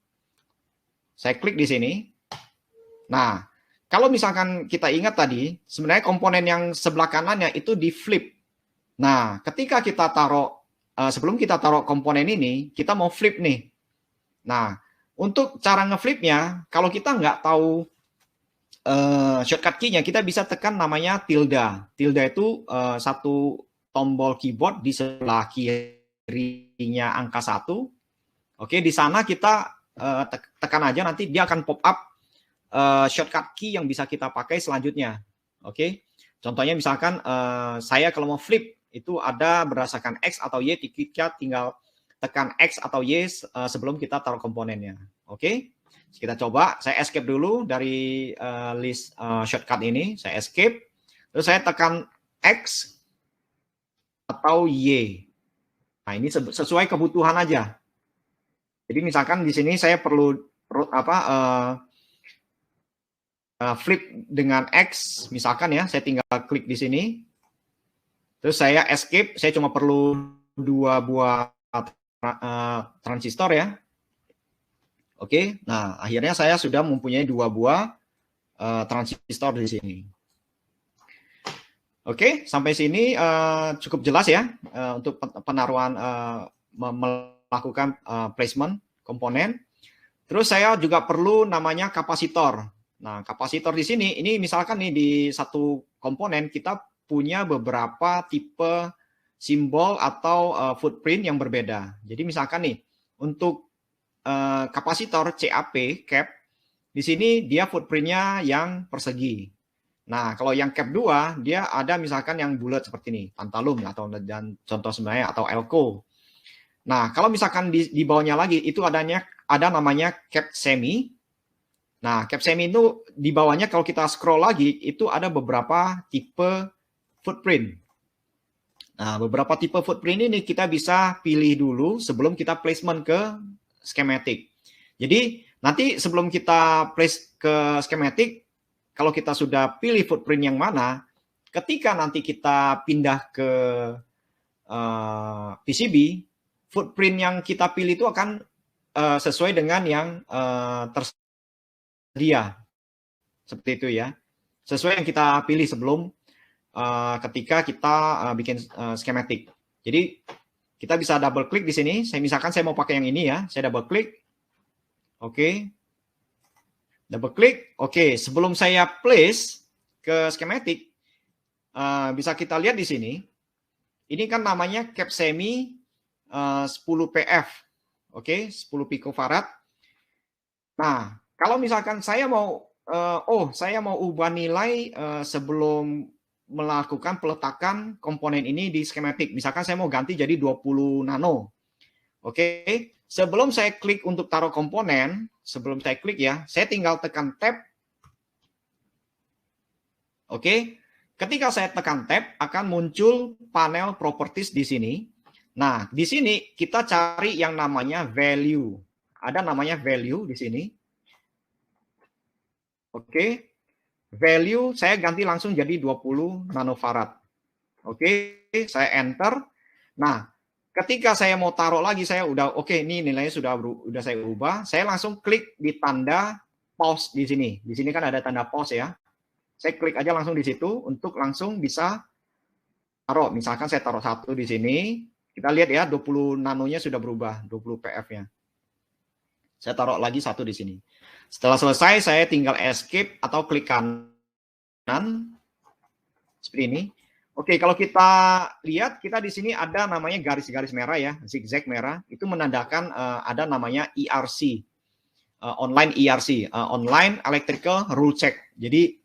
Saya klik di sini. Nah, kalau misalkan kita ingat tadi, sebenarnya komponen yang sebelah kanannya itu di flip. Nah, ketika kita taruh, sebelum kita taruh komponen ini, kita mau flip nih. Nah, untuk cara ngeflipnya, kalau kita nggak tahu shortcut key-nya, kita bisa tekan namanya tilde. Tilde itu satu tombol keyboard di sebelah kirinya angka 1. Oke, di sana kita tekan aja, nanti dia akan pop up shortcut key yang bisa kita pakai selanjutnya. Oke, contohnya misalkan saya kalau mau flip itu ada berdasarkan X atau Y, kita tinggal tekan X atau Y sebelum kita taruh komponennya. Oke, Kita coba, saya escape dulu dari list shortcut ini, saya escape, terus saya tekan X atau Y. Nah, ini sesuai kebutuhan aja. Jadi misalkan di sini saya perlu flip dengan X, misalkan ya, saya tinggal klik di sini, terus saya escape, saya cuma perlu 2 buah transistor ya. Oke, nah akhirnya saya sudah mempunyai 2 buah transistor di sini. Oke, sampai sini cukup jelas ya untuk penaruhan melakukan placement komponen. Terus saya juga perlu namanya kapasitor. Nah, kapasitor di sini, ini misalkan nih di satu komponen kita punya beberapa tipe simbol atau footprint yang berbeda. Jadi misalkan nih untuk kapasitor CAP, cap, di sini dia footprintnya yang persegi. Nah, kalau yang cap 2, dia ada misalkan yang bulat seperti ini, tantalum atau dan contoh sebenarnya atau elko. Nah, kalau misalkan di bawahnya lagi itu ada namanya cap semi. Nah, cap semi itu di bawahnya kalau kita scroll lagi itu ada beberapa tipe footprint. Nah, beberapa tipe footprint ini kita bisa pilih dulu sebelum kita placement ke schematic. Jadi nanti sebelum kita place ke schematic, kalau kita sudah pilih footprint yang mana, ketika nanti kita pindah ke PCB, footprint yang kita pilih itu akan sesuai dengan yang tersedia. Seperti itu ya. Sesuai yang kita pilih sebelum ketika kita bikin schematic. Jadi kita bisa double klik di sini. Misalkan saya mau pakai yang ini ya. Saya double klik. Oke. Double klik. Oke. Sebelum saya place ke schematic, bisa kita lihat di sini. Ini kan namanya cap semi 10 PF. Oke. 10 picofarad. Nah, kalau misalkan saya mau saya mau ubah nilai sebelum melakukan peletakan komponen ini di schematic. Misalkan saya mau ganti jadi 20 nano. Oke, sebelum saya klik untuk taruh komponen, sebelum saya klik ya, saya tinggal tekan tab. Oke, ketika saya tekan tab akan muncul panel properties di sini. Nah, di sini kita cari yang namanya value. Ada namanya value di sini. Oke. Value saya ganti langsung jadi 20 nanofarad. Oke, saya enter. Nah, ketika saya mau taruh lagi, saya udah oke, ini nilainya sudah saya ubah. Saya langsung klik di tanda pause di sini. Di sini kan ada tanda pause ya. Saya klik aja langsung di situ untuk langsung bisa taruh. Misalkan saya taruh 1 di sini. Kita lihat ya, 20 nanonya sudah berubah, 20 PF-nya. Saya taruh lagi 1 di sini. Setelah selesai, saya tinggal escape atau klik kanan seperti ini. Oke, kalau kita lihat, kita di sini ada namanya garis-garis merah ya, zigzag merah. Itu menandakan ada namanya ERC, online ERC, online electrical rule check. Jadi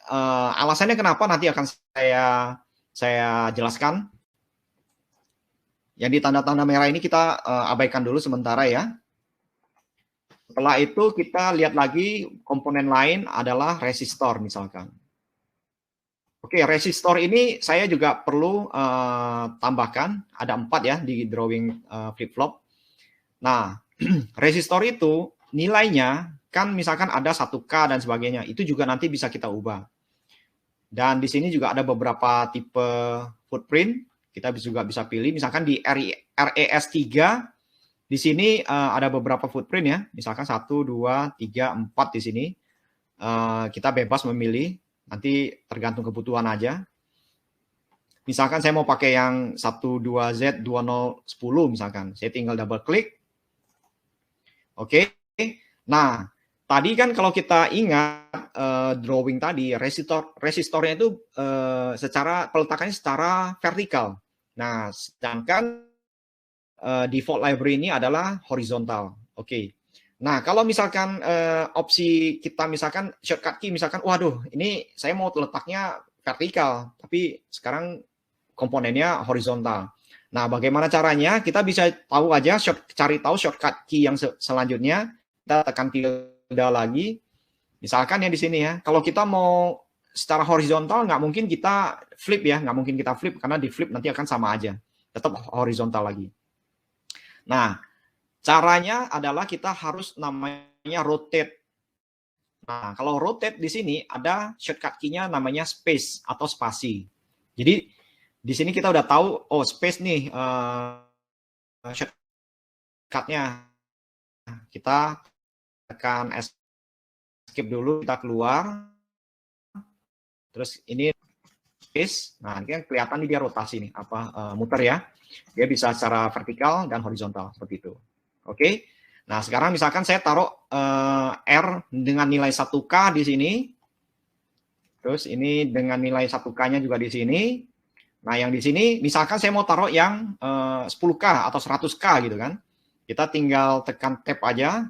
alasannya kenapa nanti akan saya jelaskan. Yang di tanda-tanda merah ini kita abaikan dulu sementara ya. Setelah itu kita lihat lagi komponen lain adalah resistor misalkan. Oke, resistor ini saya juga perlu tambahkan. Ada 4 ya di drawing flip-flop. Nah, resistor itu nilainya kan misalkan ada 1K dan sebagainya. Itu juga nanti bisa kita ubah. Dan di sini juga ada beberapa tipe footprint. Kita juga bisa pilih. Misalkan di RES 3, di sini ada beberapa footprint ya, misalkan 1, 2, 3, 4 di sini. Kita bebas memilih, nanti tergantung kebutuhan aja. Misalkan saya mau pakai yang 12Z2010 misalkan, saya tinggal double klik. Oke, nah tadi kan kalau kita ingat drawing tadi, resistornya itu secara peletakannya secara vertikal. Nah, sedangkan default library ini adalah horizontal. Oke. Nah, kalau misalkan opsi kita misalkan shortcut key misalkan, waduh, ini saya mau letaknya vertikal, tapi sekarang komponennya horizontal. Nah, bagaimana caranya? Kita bisa tahu aja cari tahu shortcut key yang selanjutnya. kita tekan tilde lagi. Misalkan ya di sini ya, kalau kita mau secara horizontal nggak mungkin kita flip ya, nggak mungkin kita flip karena di flip nanti akan sama aja, tetap horizontal lagi. Nah, caranya adalah kita harus namanya rotate. Nah, kalau rotate di sini ada shortcut key-nya namanya space atau spasi. Jadi di sini kita udah tahu, oh space nih shortcut-nya. Kita tekan escape dulu, kita keluar. Terus ini space. Nah, ini kan kelihatan nih dia rotasi nih, muter ya. Dia bisa secara vertikal dan horizontal seperti itu. Oke. Nah, sekarang misalkan saya taruh R dengan nilai 1K di sini. Terus ini dengan nilai 1K-nya juga di sini. Nah, yang di sini misalkan saya mau taruh yang 10K atau 100K gitu kan. Kita tinggal tekan tab aja.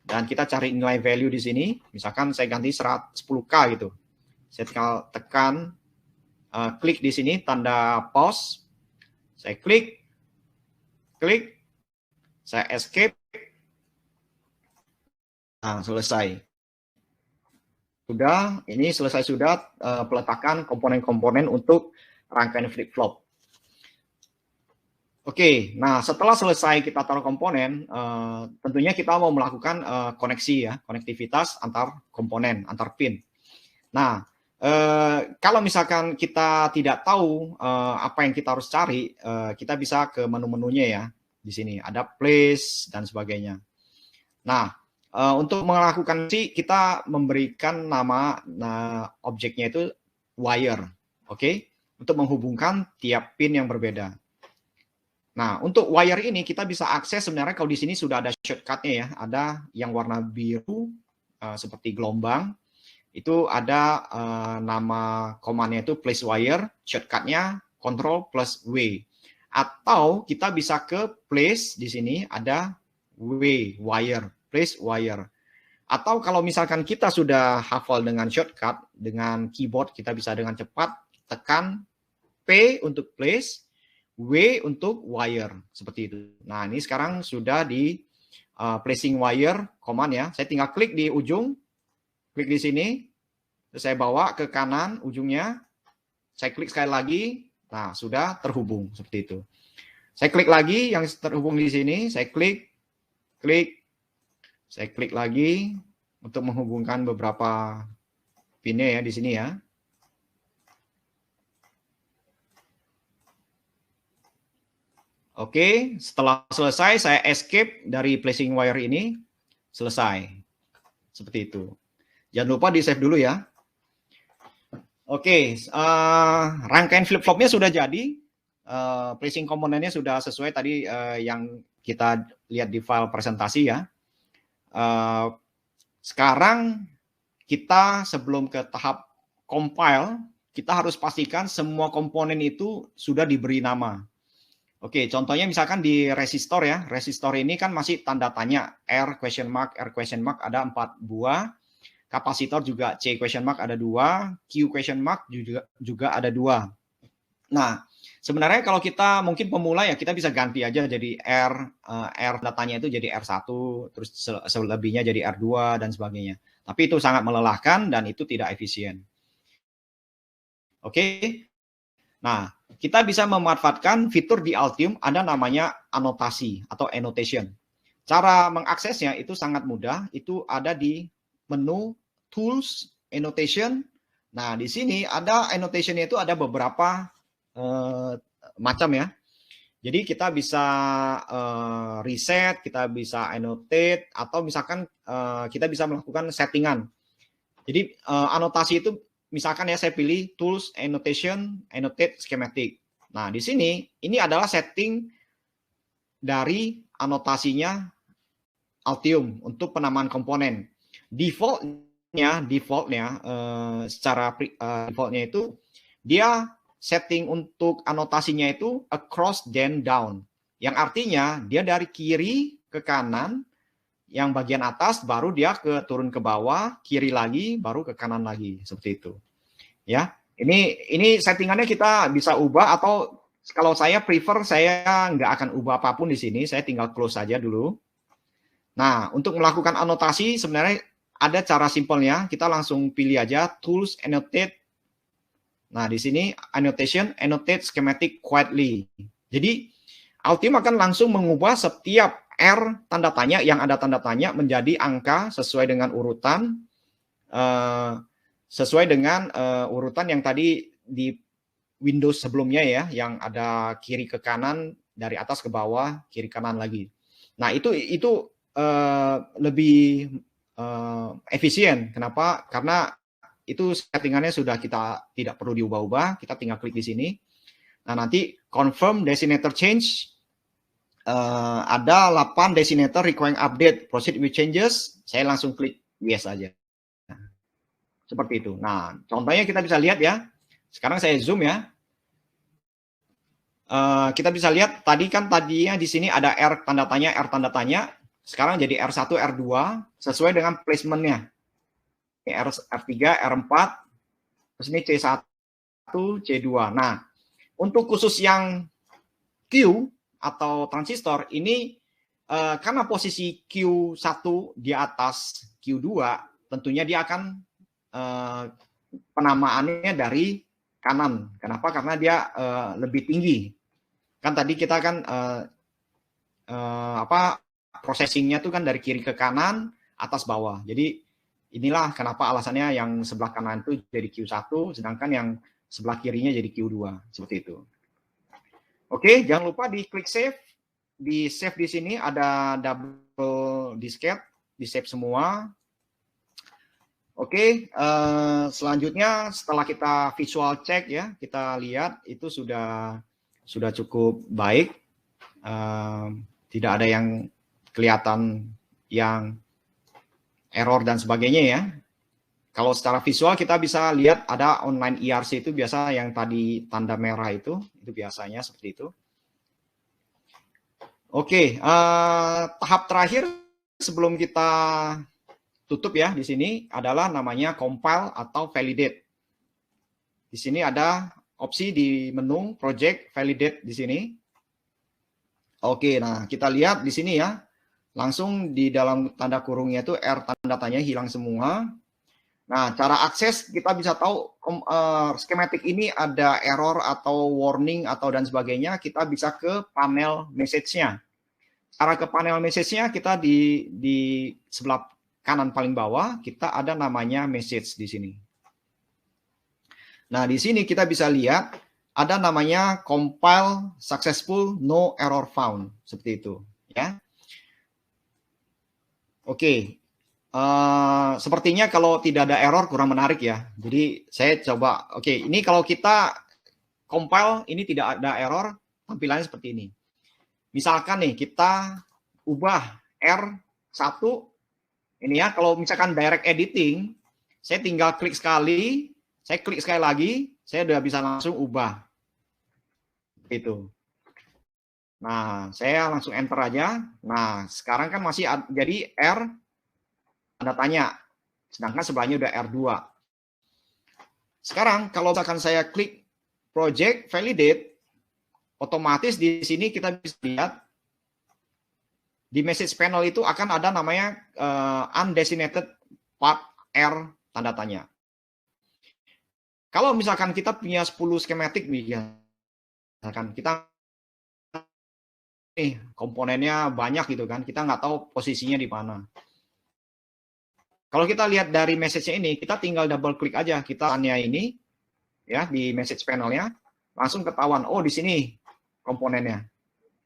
Dan kita cari nilai value di sini. Misalkan saya ganti 10K gitu. Saya tinggal tekan, klik di sini tanda pause. Saya klik, saya escape. Nah, selesai. Sudah, ini selesai sudah peletakan komponen-komponen untuk rangkaian flip-flop. Oke, nah setelah selesai kita taruh komponen, tentunya kita mau melakukan koneksi ya, konektivitas antar komponen, antar pin. Nah, kalau misalkan kita tidak tahu apa yang kita harus cari, kita bisa ke menu-menunya ya. Di sini ada place dan sebagainya. Nah, untuk melakukan sih kita memberikan nama objeknya itu wire, oke? Untuk menghubungkan tiap pin yang berbeda. Nah, untuk wire ini kita bisa akses sebenarnya kalau di sini sudah ada shortcut-nya ya. Ada yang warna biru seperti gelombang. Itu ada nama command-nya itu place wire, shortcut-nya control plus W. Atau kita bisa ke place di sini ada W wire, place wire. Atau kalau misalkan kita sudah hafal dengan shortcut dengan keyboard, kita bisa dengan cepat tekan P untuk place, W untuk wire, seperti itu. Nah, ini sekarang sudah di placing wire command ya. Saya tinggal klik di ujung, klik di sini, terus saya bawa ke kanan ujungnya, saya klik sekali lagi, nah sudah terhubung, seperti itu. Saya klik lagi yang terhubung di sini, saya klik, saya klik lagi untuk menghubungkan beberapa pinnya ya di sini ya. Oke, setelah selesai saya escape dari placing wire ini, selesai. Seperti itu. Jangan lupa di save dulu ya. Oke, rangkaian flip-flopnya sudah jadi. Placing komponennya sudah sesuai tadi yang kita lihat di file presentasi ya. Sekarang kita sebelum ke tahap compile, kita harus pastikan semua komponen itu sudah diberi nama. Oke, contohnya misalkan di resistor ya. Resistor ini kan masih tanda tanya. R question mark ada 4 buah. Kapasitor juga C question mark ada 2. Q question mark juga ada 2. Nah, sebenarnya kalau kita mungkin pemula ya kita bisa ganti aja jadi R datanya itu jadi R1, terus selebihnya jadi R2 dan sebagainya. Tapi itu sangat melelahkan dan itu tidak efisien. Oke. Nah, kita bisa memanfaatkan fitur di Altium ada namanya anotasi atau annotation. Cara mengaksesnya itu sangat mudah, itu ada di menu Tools, Annotation. Nah, di sini ada annotation-nya itu ada beberapa macam ya. Jadi kita bisa reset, kita bisa annotate, atau misalkan kita bisa melakukan settingan. Jadi anotasi itu misalkan ya saya pilih tools, annotation, annotate, schematic. Nah, di sini ini adalah setting dari anotasinya Altium untuk penamaan komponen. Defaultnya itu dia setting untuk anotasinya itu across then down. Yang artinya dia dari kiri ke kanan, yang bagian atas baru dia turun ke bawah, kiri lagi, baru ke kanan lagi, seperti itu. Ya, ini settingannya kita bisa ubah atau kalau saya prefer saya nggak akan ubah apapun di sini, saya tinggal close saja dulu. Nah, untuk melakukan anotasi sebenarnya ada cara simpelnya. Kita langsung pilih aja Tools, Annotate. Nah, di sini Annotation, Annotate Schematic Quietly. Jadi, Altium akan langsung mengubah setiap R tanda tanya yang ada tanda tanya menjadi angka sesuai dengan urutan urutan yang tadi di Windows sebelumnya ya, yang ada kiri ke kanan, dari atas ke bawah, kiri kanan lagi. Nah, itu lebih efisien. Kenapa? Karena itu settingannya sudah kita tidak perlu diubah-ubah, kita tinggal klik di sini. Nah, nanti confirm designator change, ada 8 designator requiring update, proceed with changes, saya langsung klik yes aja. Nah, seperti itu. Nah, contohnya kita bisa lihat ya, sekarang saya zoom ya. Kita bisa lihat tadinya di sini ada R tanda tanya, sekarang jadi R1, R2 sesuai dengan placementnya. R3, R4, terus ini C1, C2. Nah, untuk khusus yang Q atau transistor ini karena posisi Q1 di atas Q2, tentunya dia akan penamaannya dari kanan. Kenapa? Karena dia lebih tinggi. Kan tadi kita kan processingnya tuh kan dari kiri ke kanan, atas bawah. Jadi inilah kenapa alasannya yang sebelah kanan itu jadi Q1, sedangkan yang sebelah kirinya jadi Q2, seperti itu. Oke, jangan lupa di klik save. Di save di sini ada double diskette, di save semua. Oke, selanjutnya setelah kita visual check ya, kita lihat itu sudah cukup baik. Tidak ada yang kelihatan yang error dan sebagainya ya. Kalau secara visual kita bisa lihat ada online IRC itu biasa yang tadi tanda merah itu biasanya seperti itu. Oke, tahap terakhir sebelum kita tutup ya di sini adalah namanya compile atau validate. Di sini ada opsi di menu project validate di sini. Oke, nah kita lihat di sini ya. Langsung di dalam tanda kurungnya itu R tanda tanya hilang semua. Nah, cara akses kita bisa tahu skematik ini ada error atau warning atau dan sebagainya, kita bisa ke panel message-nya. Cara ke panel message-nya kita di sebelah kanan paling bawah, kita ada namanya message di sini. Nah, di sini kita bisa lihat ada namanya compile successful, no error found, seperti itu, ya. Oke. Sepertinya kalau tidak ada error kurang menarik ya. Jadi saya coba, oke, ini kalau kita compile ini tidak ada error, tampilannya seperti ini. Misalkan nih kita ubah R1 ini ya, kalau misalkan direct editing, saya tinggal klik sekali, saya klik sekali lagi, saya udah bisa langsung ubah. Itu. Nah, saya langsung enter aja. Nah, sekarang kan masih jadi R tanda tanya, sedangkan sebelahnya udah R2. Sekarang kalau misalkan saya klik project validate, otomatis di sini kita bisa lihat di message panel itu akan ada namanya undesignated part R tanda tanya. Kalau misalkan kita punya 10 skematik misalkan kita nih komponennya banyak gitu kan, kita nggak tahu posisinya di mana. Kalau kita lihat dari message-nya ini, kita tinggal double klik aja. Kita tanya ini, ya di message panel-nya, langsung ketahuan, oh di sini komponennya.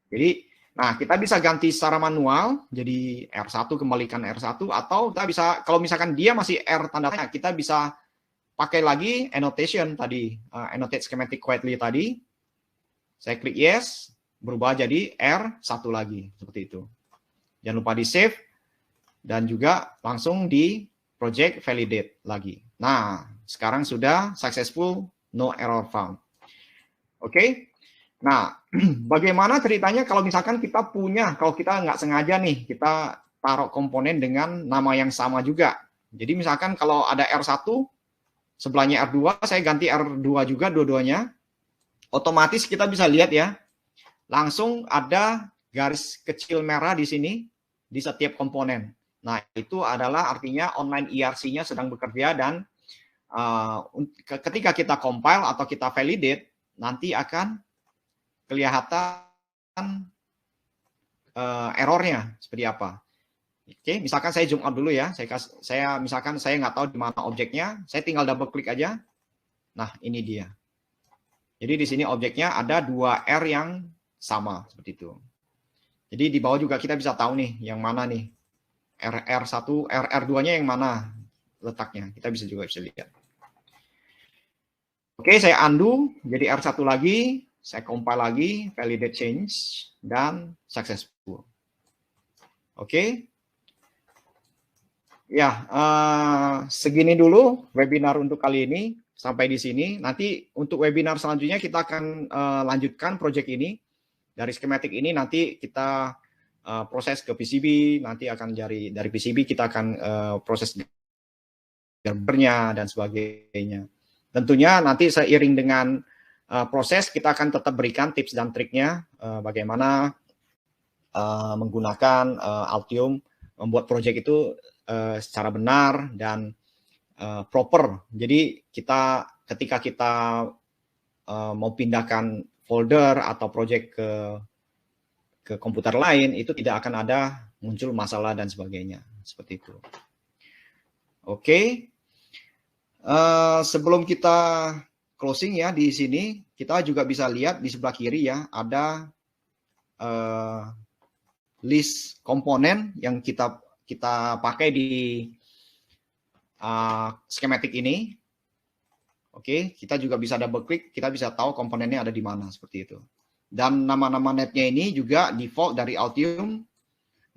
Jadi, nah kita bisa ganti secara manual, jadi R1 kembalikan R1, atau kita bisa, kalau misalkan dia masih R tanda tanya, kita bisa pakai lagi annotation tadi, annotate schematic quietly tadi. Saya klik yes, berubah jadi R1 lagi, seperti itu. Jangan lupa di save. Dan juga langsung di project validate lagi. Nah, sekarang sudah successful, no error found. Oke, nah bagaimana ceritanya kalau misalkan kita punya, kalau kita nggak sengaja nih, kita taruh komponen dengan nama yang sama juga. Jadi misalkan kalau ada R1, sebelahnya R2, saya ganti R2 juga dua-duanya, otomatis kita bisa lihat ya, langsung ada garis kecil merah di sini, di setiap komponen. Nah, itu adalah artinya online ERC-nya sedang bekerja dan ketika kita compile atau kita validate, nanti akan kelihatan errornya seperti apa. Oke, misalkan saya zoom out dulu ya. Saya misalkan saya nggak tahu di mana objeknya, saya tinggal double klik aja. Nah, ini dia. Jadi di sini objeknya ada 2 R yang sama seperti itu. Jadi di bawah juga kita bisa tahu nih yang mana nih. RR1, RR2-nya yang mana letaknya. Kita bisa lihat. Oke, saya undo jadi R1 lagi, saya compile lagi, validate change dan successful. Oke. Ya, segini dulu webinar untuk kali ini. Sampai di sini. Nanti untuk webinar selanjutnya kita akan lanjutkan project ini. Dari schematic ini nanti kita proses ke PCB. Nanti akan dari PCB kita akan proses gambarnya dan sebagainya. Tentunya nanti seiring dengan proses kita akan tetap berikan tips dan triknya bagaimana menggunakan Altium membuat project itu secara benar dan proper. Jadi ketika kita mau pindahkan folder atau project ke komputer lain, itu tidak akan ada muncul masalah dan sebagainya. Seperti itu. Oke. Sebelum kita closing ya di sini, kita juga bisa lihat di sebelah kiri ya, ada list komponen yang kita pakai di schematic ini. Oke, kita juga bisa double klik, kita bisa tahu komponennya ada di mana seperti itu. Dan nama-nama netnya ini juga default dari Altium.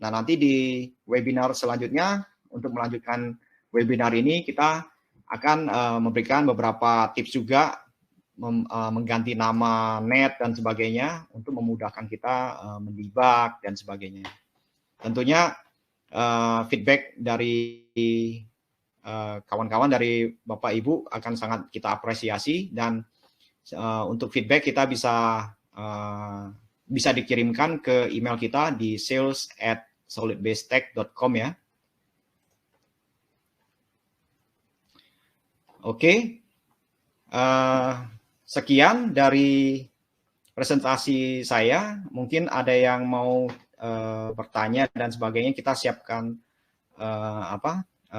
Nah, nanti di webinar selanjutnya untuk melanjutkan webinar ini kita akan memberikan beberapa tips juga mengganti nama net dan sebagainya untuk memudahkan kita mendebug dan sebagainya. Tentunya feedback dari kawan-kawan dari Bapak Ibu akan sangat kita apresiasi dan untuk feedback kita bisa dikirimkan ke email kita di sales@solidbasetech.com ya. Oke, sekian dari presentasi saya. Mungkin ada yang mau bertanya dan sebagainya. Kita siapkan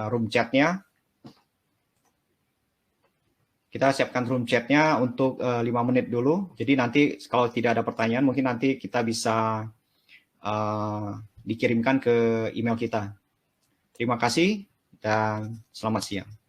room chatnya. Kita siapkan room chatnya untuk 5 menit dulu. Jadi nanti kalau tidak ada pertanyaan, mungkin nanti kita bisa dikirimkan ke email kita. Terima kasih dan selamat siang.